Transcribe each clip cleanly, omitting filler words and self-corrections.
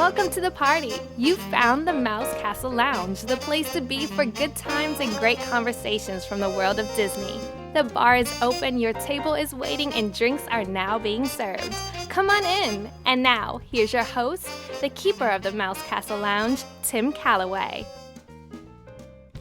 Welcome to the party. You found the Mouse Castle Lounge, the place to be for good times and great conversations from the world of Disney. The bar is open, your table is waiting, and drinks are now being served. Come on in. And now, here's your host, the keeper of the Mouse Castle Lounge, Tim Calloway.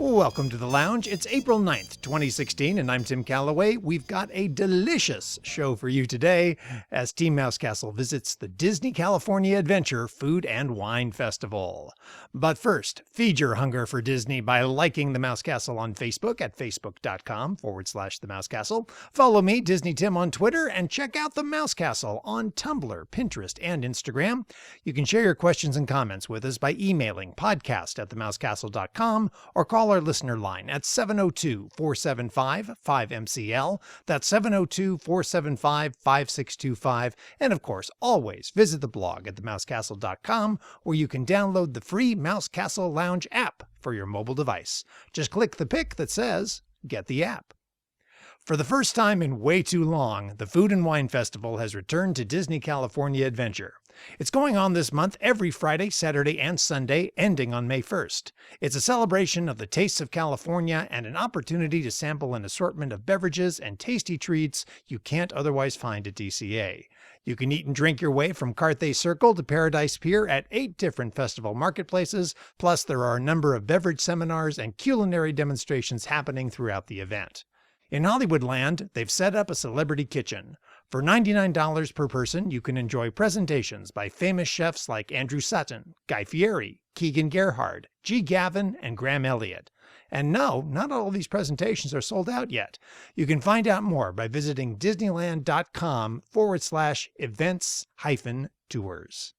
Welcome to the lounge. It's April 9th, 2016, and I'm Tim Calloway. We've got a delicious show for you today as Team Mouse Castle visits the Disney California Adventure Food and Wine Festival. But first, feed your hunger for Disney by liking the Mouse Castle on Facebook at facebook.com/the Mouse Castle. Follow me, Disney Tim, on Twitter, and check out the Mouse Castle on Tumblr, Pinterest, and Instagram. You can share your questions and comments with us by emailing podcast@themousecastle.com or call our listener line at 702-475-5MCL. That's 702-475-5625. And of course, always visit the blog at themousecastle.com where you can download the free Mouse Castle Lounge app for your mobile device. Just click the pic that says, "Get the app." For the first time in way too long, the Food and Wine Festival has returned to Disney California Adventure. It's going on this month every Friday, Saturday, and Sunday, ending on May 1st. It's a celebration of the tastes of California and an opportunity to sample an assortment of beverages and tasty treats you can't otherwise find at DCA. You can eat and drink your way from Carthay Circle to Paradise Pier at 8 different festival marketplaces, plus there are a number of beverage seminars and culinary demonstrations happening throughout the event. In Hollywoodland, they've set up a celebrity kitchen. For $99 per person, you can enjoy presentations by famous chefs like Andrew Sutton, Guy Fieri, Keegan Gerhard, G. Gavin, and Graham Elliott. And no, not all of these presentations are sold out yet. You can find out more by visiting disneyland.com/events-tours.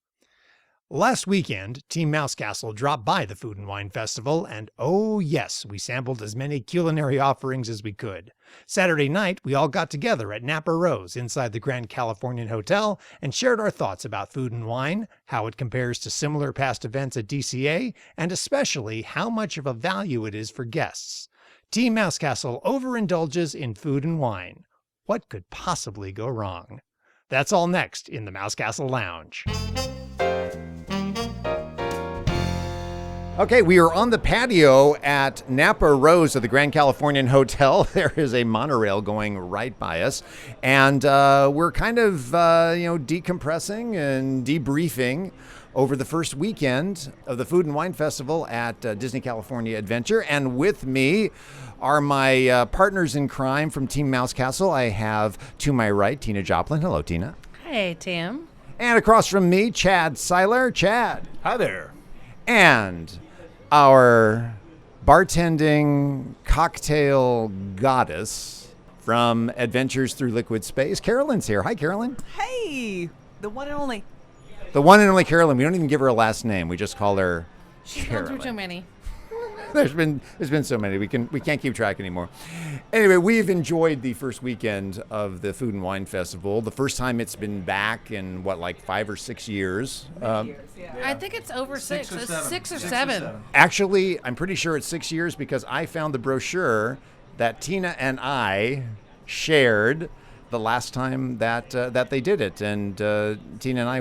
Last weekend, Team Mouse Castle dropped by the Food and Wine Festival, and oh yes, we sampled as many culinary offerings as we could. Saturday night, we all got together at Napa Rose inside the Grand Californian Hotel and shared our thoughts about food and wine, how it compares to similar past events at DCA, and especially how much of a value it is for guests. Team Mouse Castle overindulges in food and wine. What could possibly go wrong? That's all next in the Mouse Castle Lounge. Okay, we are on the patio at Napa Rose of the Grand Californian Hotel. There is a monorail going right by us, and we're kind of, decompressing and debriefing over the first weekend of the Food and Wine Festival at Disney California Adventure. And with me are my partners in crime from Team Mouse Castle. I have to my right, Tina Joplin. Hello, Tina. Hey, Tim. And across from me, Chad Seiler. Chad. Hi there. And our bartending cocktail goddess from Adventures Through Liquid Space, Carolyn's here. Hi, Carolyn. Hey, the one and only. The one and only Carolyn. We don't even give her a last name. We just call her She's Carolyn. gone through too many. There's been so many. We can't keep track anymore. Anyway, we've enjoyed the first weekend of the Food and Wine Festival. The first time it's been back in 5 or 6 years. I think it's over six. It's 6 or 7. Actually, I'm pretty sure it's 6 years because I found the brochure that Tina and I shared the last time that they did it, and Tina and I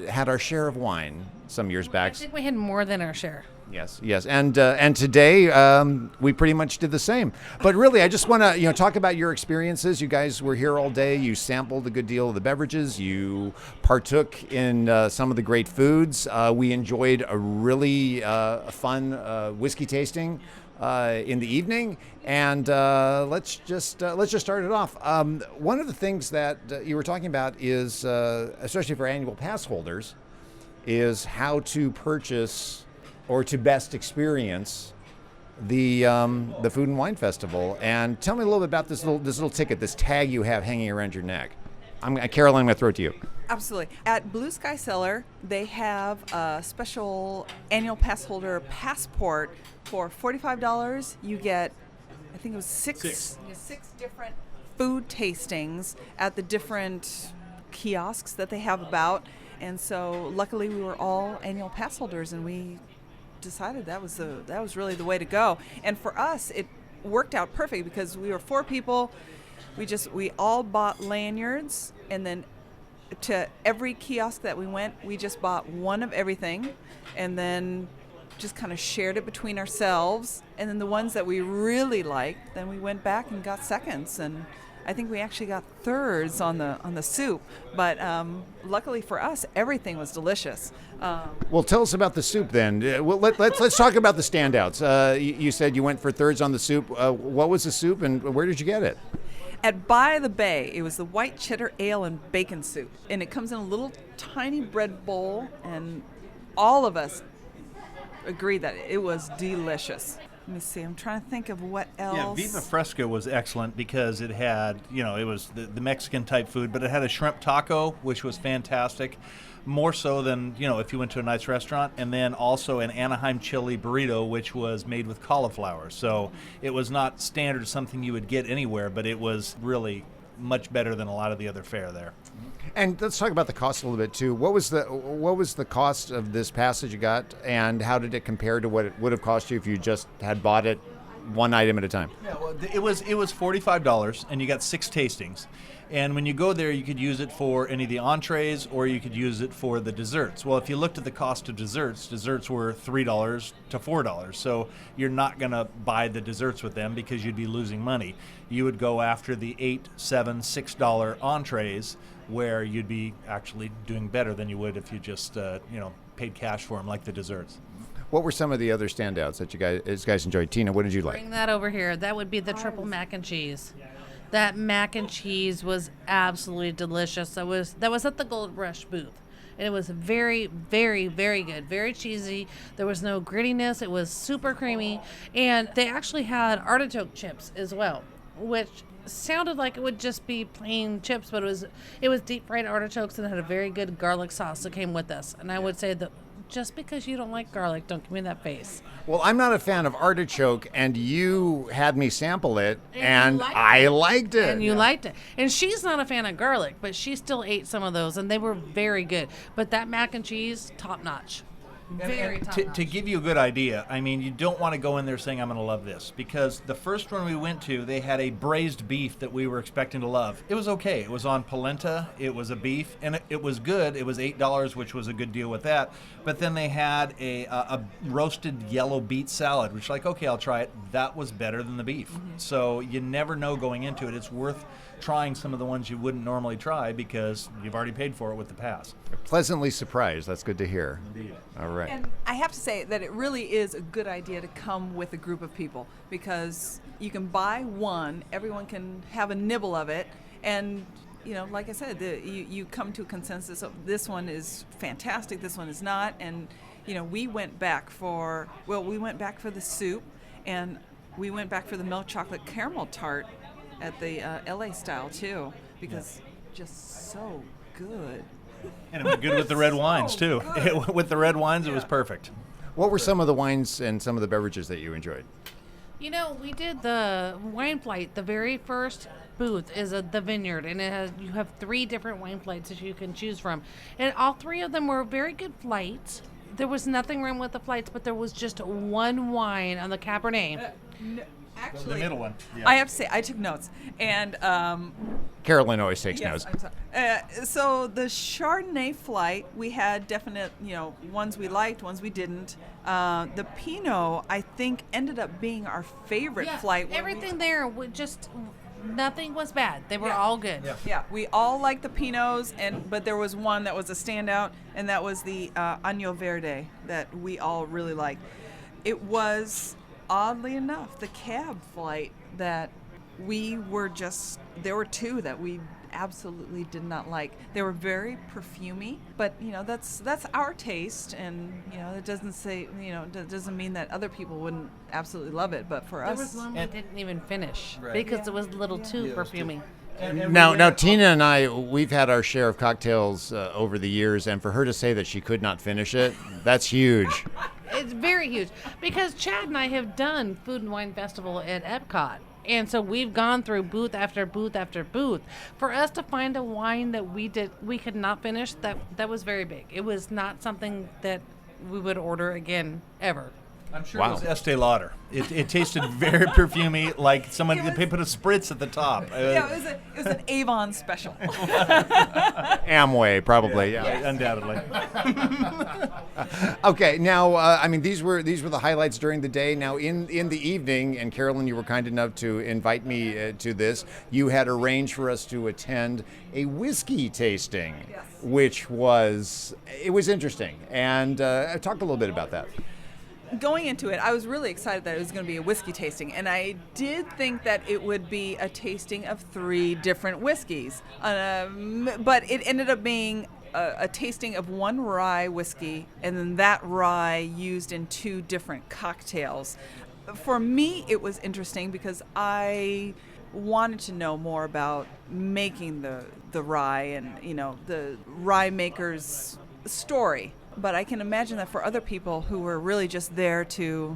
had our share of wine some years back. I think we had more than our share. Yes, and today we pretty much did the same. But really, I just want to talk about your experiences. You guys were here all day. You sampled a good deal of the beverages. You partook in some of the great foods. We enjoyed a really fun whiskey tasting in the evening. And let's just start it off. One of the things that you were talking about is, especially for annual pass holders, is how to purchase or to best experience the Food and Wine Festival. And tell me a little bit about this little ticket, this tag you have hanging around your neck. Caroline, I'm going to throw it to you. Absolutely. At Blue Sky Cellar, they have a special annual pass holder passport for $45. You get, I think it was six different food tastings at the different kiosks that they have about. And so luckily we were all annual pass holders, and we decided that was really the way to go. And for us, it worked out perfect because we were 4 people. We all bought lanyards, and then to every kiosk that we went, we just bought one of everything, and then just kind of shared it between ourselves. And then the ones that we really liked, then we went back and got seconds. And I think we actually got thirds on the soup. But luckily for us, everything was delicious. Well, tell us about the soup then. Let's talk about the standouts. You said you went for thirds on the soup. What was the soup, and where did you get it? At By the Bay, it was the white cheddar ale and bacon soup. And it comes in a little tiny bread bowl, and all of us agree that it was delicious. Let me see. I'm trying to think of what else. Yeah, Viva Fresca was excellent because it had, it was the Mexican type food, but it had a shrimp taco, which was fantastic, more so than, if you went to a nice restaurant, and then also an Anaheim chili burrito, which was made with cauliflower. So it was not standard something you would get anywhere, but it was really much better than a lot of the other fare there. And let's talk about the cost a little bit too. What was the cost of this pass that you got, and how did it compare to what it would have cost you if you just had bought it one item at a time? Yeah, well, it was $45, and you got 6 tastings. And when you go there, you could use it for any of the entrees, or you could use it for the desserts. Well, if you looked at the cost of desserts were $3 to $4. So you're not going to buy the desserts with them because you'd be losing money. You would go after the $8, $7, $6 entrees, where you'd be actually doing better than you would if you just paid cash for them, like the desserts. What were some of the other standouts that you guys enjoyed? Tina, what did you like? Bring that over here. That would be the triple mac and cheese. That mac and cheese was absolutely delicious. That was at the Gold Rush booth. And it was very, very, very good. Very cheesy. There was no grittiness. It was super creamy. And they actually had artichoke chips as well, which sounded like it would just be plain chips, but it was deep fried artichokes, and it had a very good garlic sauce that came with this. And I would say that just because you don't like garlic, don't give me that face. Well, I'm not a fan of artichoke, and you had me sample it, and I liked it. And you liked it. And she's not a fan of garlic, but she still ate some of those, and they were very good. But that mac and cheese, top notch. Very top notch. To give you a good idea, you don't want to go in there saying, I'm going to love this, because the first one we went to, they had a braised beef that we were expecting to love. It was okay. It was on polenta. It was a beef, and it was good. It was $8, which was a good deal with that. But then they had a roasted yellow beet salad, which okay, I'll try it. That was better than the beef. Mm-hmm. So you never know going into it. It's worth trying some of the ones you wouldn't normally try because you've already paid for it with the pass. Pleasantly surprised. That's good to hear. Indeed. All right. And I have to say that it really is a good idea to come with a group of people, because you can buy one, everyone can have a nibble of it, and like I said, you come to a consensus of this one is fantastic, this one is not, and we went back for the soup, and we went back for the milk chocolate caramel tart at the LA style too, because just so good. And it was good with the red wines too. With the red wines, it was perfect. What were some of the wines and some of the beverages that you enjoyed? We did the wine flight. The very first booth is the Vineyard, and you have 3 different wine flights that you can choose from, and all 3 of them were very good flights. There was nothing wrong with the flights, but there was just one wine on the Cabernet. Actually, the middle one. Yeah. I have to say, I took notes, and Carolyn always takes yes, notes. I'm sorry. So the Chardonnay flight, we had definite, ones we liked, ones we didn't. The Pinot, I think, ended up being our favorite flight. Everything there would just. Nothing was bad. They were all good. Yeah, we all liked the Pinots, but there was one that was a standout, and that was the Año Verde that we all really liked. It was, oddly enough, the cab flight that there were 2 that we absolutely did not like. They were very perfumey, but that's our taste, and it doesn't mean that other people wouldn't absolutely love it, but for us, there was one we didn't even finish because it was a little too perfumey. Now, Tina and I, we've had our share of cocktails over the years, and for her to say that she could not finish it, that's huge. It's very huge, because Chad and I have done Food and Wine Festival at Epcot. And so we've gone through booth after booth after booth. For us to find a wine that we could not finish, that was very big. It was not something that we would order again, ever. I'm sure Wow. it was Estee Lauder. It tasted very perfumey, like somebody they put a spritz at the top. Yeah, it was an Avon special. Amway, probably. Yeah. Undoubtedly. Okay. Now, I mean, these were the highlights during the day. Now, in the evening, and Carolyn, you were kind enough to invite me to this. You had arranged for us to attend a whiskey tasting, Yes. which was interesting. And talk a little bit about that. Going into it, I was really excited that it was going to be a whiskey tasting, and I did think that it would be a tasting of 3 different whiskeys, but it ended up being a tasting of one rye whiskey, and then that rye used in 2 different cocktails. For me, it was interesting because I wanted to know more about making the rye and, the rye maker's story. But I can imagine that for other people who were really just there to,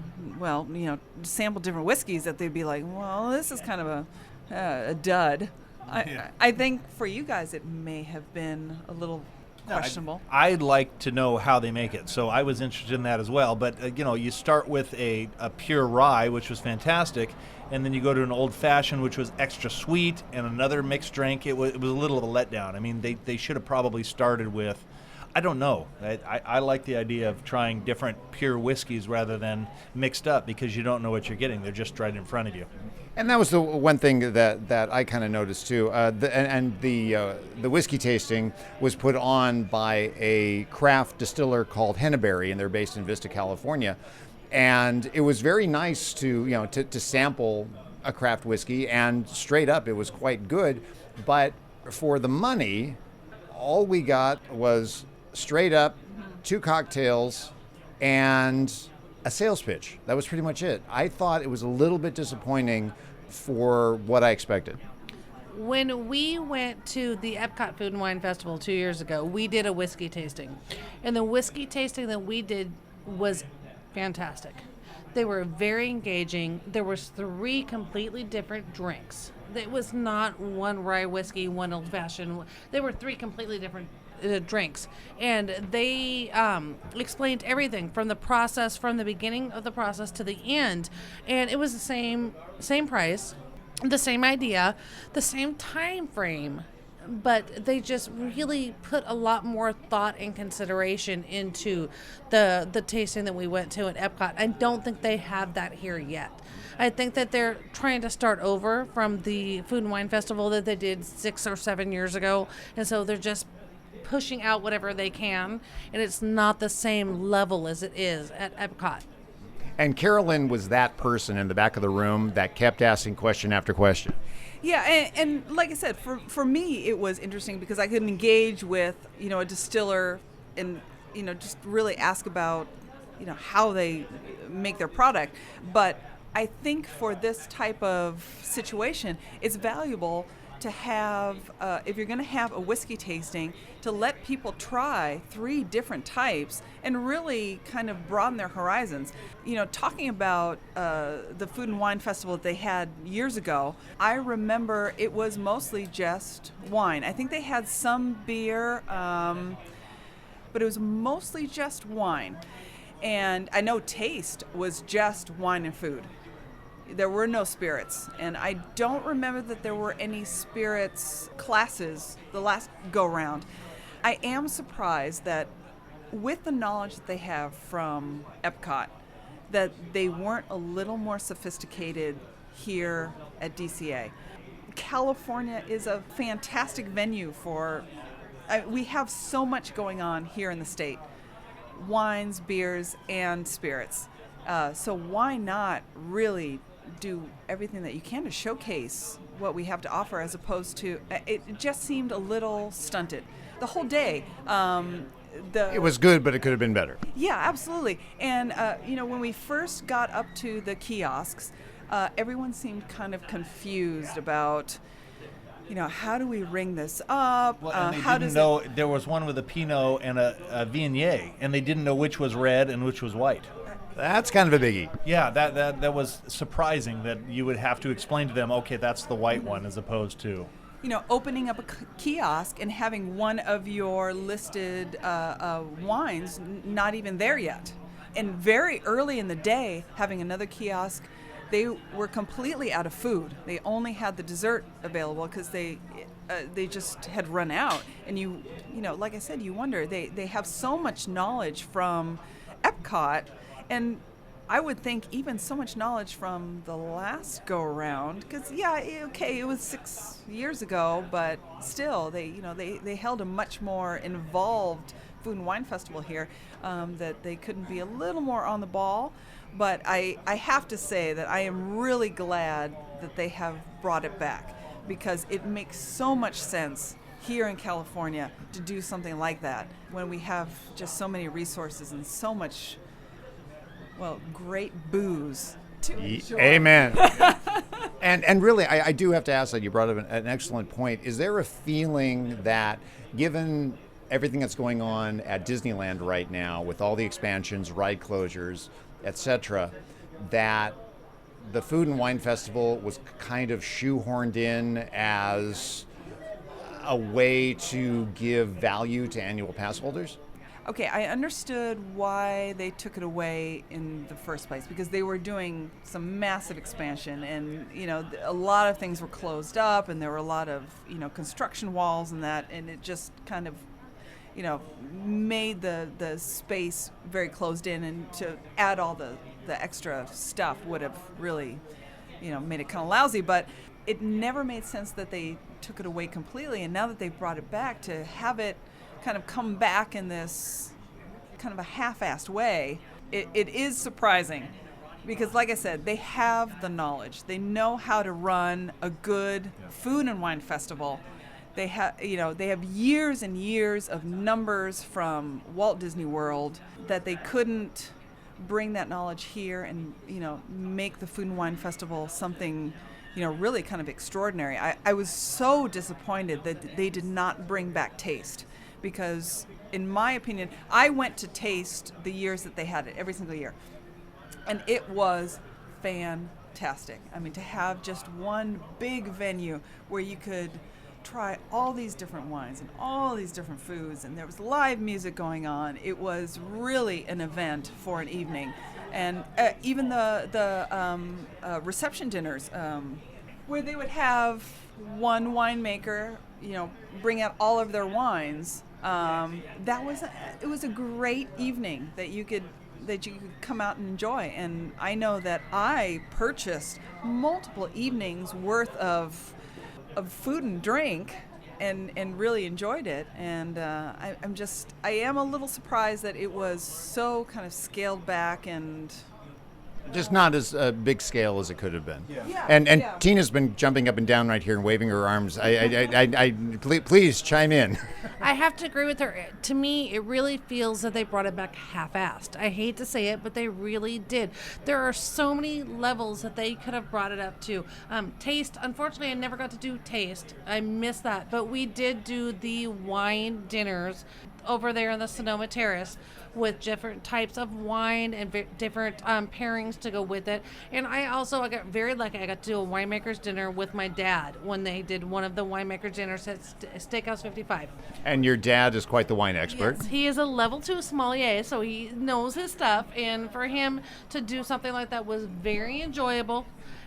sample different whiskeys, that they'd be like, well, this is kind of a dud. I think for you guys it may have been a little questionable. I'd like to know how they make it, so I was interested in that as well. But, you start with a pure rye, which was fantastic, and then you go to an old-fashioned, which was extra sweet, and another mixed drink. It was a little of a letdown. I mean, they should have probably started with, I don't know. I like the idea of trying different pure whiskeys rather than mixed up, because you don't know what you're getting. They're just right in front of you. And that was the one thing that I kind of noticed too. The whiskey tasting was put on by a craft distiller called Henneberry, and they're based in Vista, California. And it was very nice to sample a craft whiskey, and straight up it was quite good. But for the money, all we got was straight up 2 cocktails and a sales pitch. That was pretty much it. I thought it was a little bit disappointing for what I expected. When we went to the Epcot Food and Wine Festival 2 years ago, we did a whiskey tasting. And the whiskey tasting that we did was fantastic. They were very engaging. There was 3 completely different drinks. It was not one rye whiskey, one old-fashioned. There were 3 completely different drinks, and they explained everything from the process, from the beginning of the process to the end, and it was the same price, the same idea, the same time frame, but they just really put a lot more thought and consideration into the tasting that we went to at Epcot. I don't think they have that here yet. I think that they're trying to start over from the Food and Wine Festival that they did 6 or 7 years ago, and so they're just pushing out whatever they can, and it's not the same level as it is at Epcot. And Carolyn was that person in the back of the room that kept asking question after question. Yeah, and like I said, for me it was interesting because I could engage with, a distiller and, just really ask about, how they make their product. But I think for this type of situation, it's valuable to have, if you're going to have a whiskey tasting, to let people try 3 different types and really kind of broaden their horizons. Talking about the Food and Wine Festival that they had years ago, I remember it was mostly just wine. I think they had some beer, but it was mostly just wine. And I know Taste was just wine and food. There were no spirits, and I don't remember that there were any spirits classes the last go-round. I am surprised that with the knowledge that they have from Epcot, that they weren't a little more sophisticated here at DCA. California is a fantastic venue for, we have so much going on here in the state. Wines, beers, and spirits. So why not really do everything that you can to showcase what we have to offer, as opposed to, it just seemed a little stunted. The whole day, It was good, but it could have been better. yeah, absolutely. And, when we first got up to the kiosks, everyone seemed kind of confused about, how do we ring this up? Well, and they how didn't does know, there was one with a Pinot and a Viognier, and they didn't know which was red and which was white. That's kind of a biggie. Yeah, that was surprising that you would have to explain to them, okay, that's the white one, as opposed to... opening up a kiosk and having one of your listed wines not even there yet. And very early in the day, having another kiosk, they were completely out of food. They only had the dessert available because they just had run out. And you know, like I said, you wonder, they have so much knowledge from Epcot, and I would think even so much knowledge from the last go around, because it was 6 years ago, but still they held a much more involved food and wine festival here, that they couldn't be a little more on the ball. But I have to say that I am really glad that they have brought it back, because it makes so much sense here in California to do something like that when we have just so many resources and so much, great booze to enjoy. Amen. and really, I do have to ask that you brought up an excellent point. Is there a feeling that, given everything that's going on at Disneyland right now with all the expansions, ride closures, etc., that the Food and Wine Festival was kind of shoehorned in as a way to give value to annual pass holders? Okay, I understood why they took it away in the first place, because they were doing some massive expansion, and a lot of things were closed up, and there were a lot of construction walls and that, and it just kind of made the space very closed in, and to add all the extra stuff would have really made it kind of lousy. But it never made sense that they took it away completely, and now that they've brought it back, to have it kind of come back in this kind of a half-assed way, it is surprising, because like I said, they have the knowledge. They know how to run a good food and wine festival. They have years and years of numbers from Walt Disney World that they couldn't bring that knowledge here and make the Food and Wine Festival something really kind of extraordinary. I was so disappointed that they did not bring back Taste, because in my opinion, I went to Taste the years that they had it, every single year, and it was fantastic. I mean, to have just one big venue where you could try all these different wines and all these different foods, and there was live music going on. It was really an event for an evening. And even the reception dinners, where they would have one winemaker, bring out all of their wines. It was a great evening that you could come out and enjoy. And I know that I purchased multiple evenings worth of food and drink, and really enjoyed it. And I am a little surprised that it was so kind of scaled back and just not as big scale as it could have been. Yeah. And Tina's been jumping up and down right here and waving her arms. Please chime in. I have to agree with her. To me, it really feels that they brought it back half-assed. I hate to say it, but they really did. There are so many levels that they could have brought it up to. Taste, unfortunately, I never got to do Taste. I missed that. But we did do the wine dinners over there in the Sonoma Terrace, with different types of wine and different pairings to go with it. And I got very lucky. I got to do a winemaker's dinner with my dad when they did one of the winemaker's dinners at Steakhouse 55. And your dad is quite the wine expert. Yes, he is a level 2 sommelier, so he knows his stuff. And for him to do something like that was very enjoyable.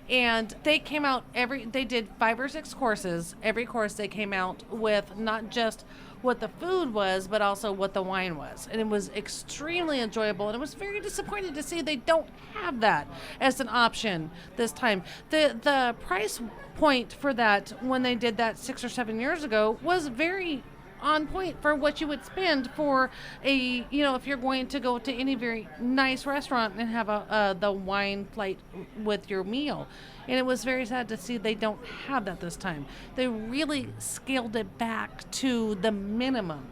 And they came out they did 5 or 6 courses. Every course they came out with not just what the food was, but also what the wine was. And it was extremely enjoyable. And it was very disappointing to see they don't have that as an option this time. The price point for that when they did that 6 or 7 years ago was very on point for what you would spend for if you're going to go to any very nice restaurant and have the wine plate with your meal. And it was very sad to see they don't have that this time. They really scaled it back to the minimum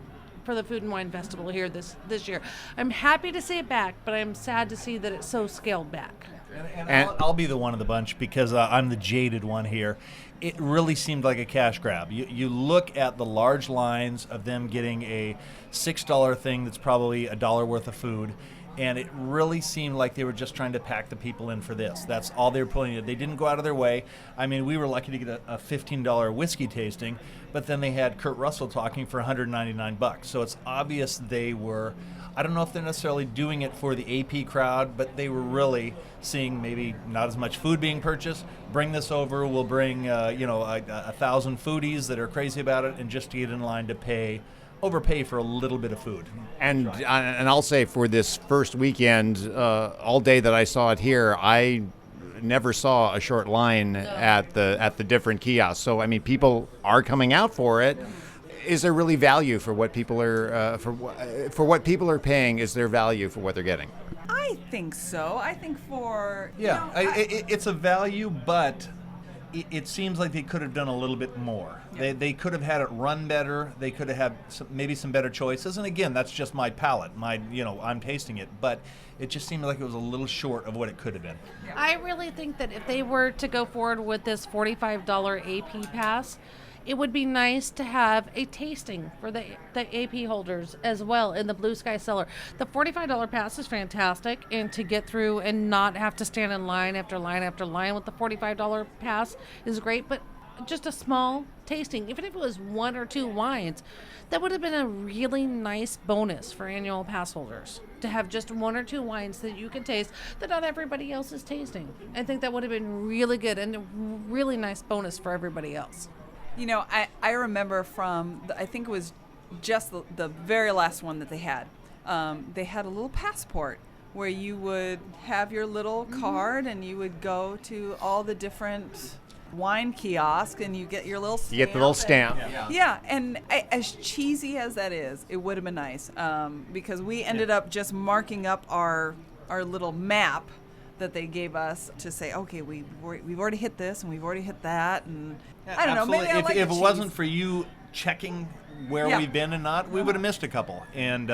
for the Food and Wine Festival here this year. I'm happy to see it back, but I'm sad to see that it's so scaled back. And I'll be the one of the bunch, because I'm the jaded one here. It really seemed like a cash grab. You look at the large lines of them getting a $6 thing that's probably $1 worth of food, And it really seemed like they were just trying to pack the people in for this. That's all they were pulling in. They didn't go out of their way. I mean, we were lucky to get a $15 whiskey tasting, but then they had Kurt Russell talking for $199. So it's obvious they were, I don't know if they're necessarily doing it for the AP crowd, but they were really seeing maybe not as much food being purchased. Bring this over, we'll bring 1,000 foodies that are crazy about it, and just to get in line to overpay for a little bit of food. And I'll say for this first weekend, all day that I saw it here, I never saw a short line at the different kiosks. So I mean, people are coming out for it. Is there really value for what people are for what people are paying? Is there value for what they're getting? I think so. I think for it's a value, but it seems like they could have done a little bit more. Yeah. They could have had it run better. They could have had maybe some better choices. And again, that's just my palate. I'm tasting it, but it just seemed like it was a little short of what it could have been. Yeah. I really think that if they were to go forward with this $45 AP pass, it would be nice to have a tasting for the AP holders as well in the Blue Sky Cellar. The $45 pass is fantastic, and to get through and not have to stand in line after line after line with the $45 pass is great, but just a small tasting, even if it was 1 or 2 wines, that would have been a really nice bonus for annual pass holders, to have just 1 or 2 wines that you can taste that not everybody else is tasting. I think that would have been really good and a really nice bonus for everybody else. You know, I remember from, I think it was just the very last one that they had a little passport where you would have your little card and you would go to all the different wine kiosks and you get your little stamp. You get the little stamp. Yeah, and as cheesy as that is, it would have been nice because we ended up just marking up our little map that they gave us to say, okay, we've already hit this and we've already hit that, and I don't know, maybe I like if the it cheese. wasn't for you checking where we've been and not, we would have missed a couple. And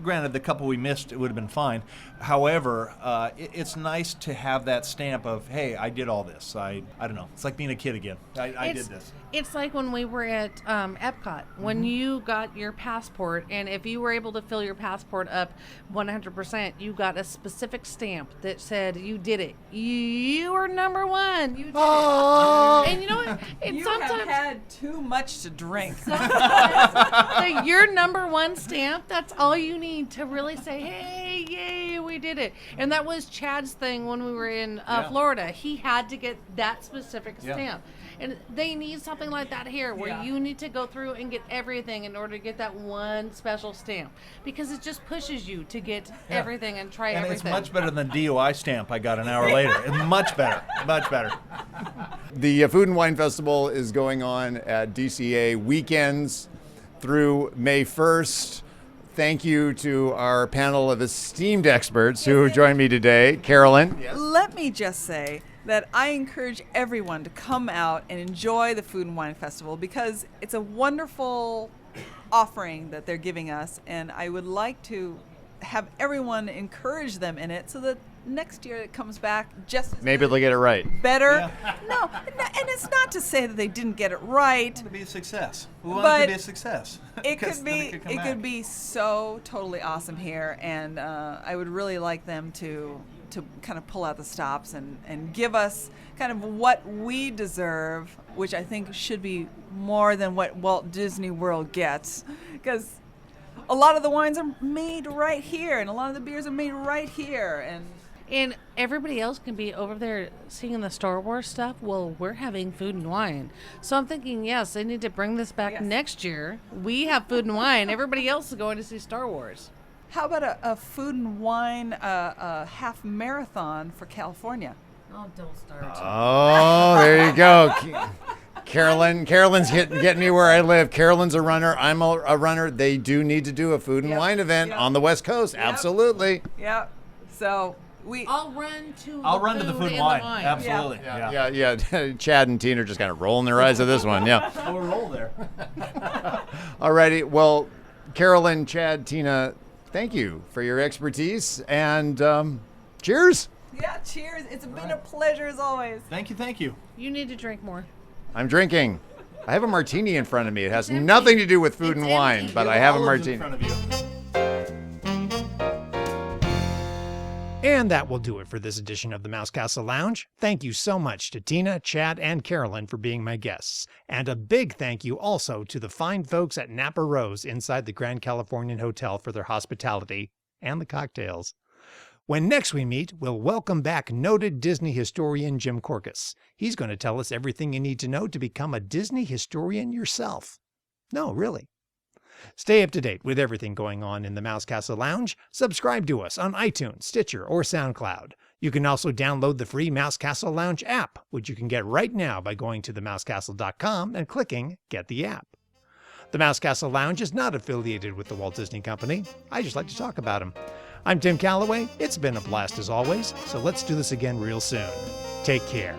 granted, the couple we missed, it would have been fine. However, it's nice to have that stamp of, hey, I did all this. I don't know. It's like being a kid again. I did this. It's like when we were at Epcot, when you got your passport, and if you were able to fill your passport up 100%, you got a specific stamp that said you did it. You are number one. You did it. And you know what? You have had too much to drink. Your number one stamp, that's all you need to really say, hey, yay, we did it. And that was Chad's thing when we were in Florida. He had to get that specific stamp. And they need something like that here, where you need to go through and get everything in order to get that one special stamp, because it just pushes you to get everything and try everything. And it's much better than the DUI stamp I got an hour later. It's much better, much better. The Food and Wine Festival is going on at DCA weekends through May 1st. Thank you to our panel of esteemed experts who joined me today. Carolyn. Yes. Let me just say that I encourage everyone to come out and enjoy the Food and Wine Festival, because it's a wonderful offering that they're giving us, and I would like to have everyone encourage them in it so that next year it comes back just as maybe they'll get it right. Better. No, and it's not to say that they didn't get it right. To be a success. We want it to be a success. It could be so totally awesome here, and I would really like them to kind of pull out the stops and give us kind of what we deserve, which I think should be more than what Walt Disney World gets, because a lot of the wines are made right here and a lot of the beers are made right here, and everybody else can be over there seeing the Star Wars stuff. Well, we're having food and wine. So I'm thinking, yes, they need to bring this back next year. We have food and wine. Everybody else is going to see Star Wars. How about a food and wine half marathon for California? Oh, don't start. Oh, there you go. Carolyn's getting me where I live. Carolyn's a runner. I'm a runner. They do need to do a food and wine event on the West Coast. Absolutely. Yep. So I'll run to the food and wine. Absolutely. Yeah. Chad and Tina are just kind of rolling their eyes at this one. Yeah. We'll roll there. All righty. Well, Carolyn, Chad, Tina, thank you for your expertise, and cheers. Yeah, cheers. It's been a pleasure as always. Thank you. You need to drink more. I'm drinking. I have a martini in front of me. It has nothing to do with food and wine, but I have a martini. In front of you. And that will do it for this edition of the Mouse Castle Lounge. Thank you so much to Tina, Chad, and Carolyn for being my guests. And a big thank you also to the fine folks at Napa Rose inside the Grand Californian Hotel for their hospitality and the cocktails. When next we meet, we'll welcome back noted Disney historian Jim Korkis. He's going to tell us everything you need to know to become a Disney historian yourself. No, really. Stay up to date with everything going on in the Mouse Castle Lounge. Subscribe to us on iTunes, Stitcher, or SoundCloud. You can also download the free Mouse Castle Lounge app, which you can get right now by going to themousecastle.com and clicking Get the App. The Mouse Castle Lounge is not affiliated with the Walt Disney Company. I just like to talk about them. I'm Tim Calloway. It's been a blast as always, so let's do this again real soon. Take care.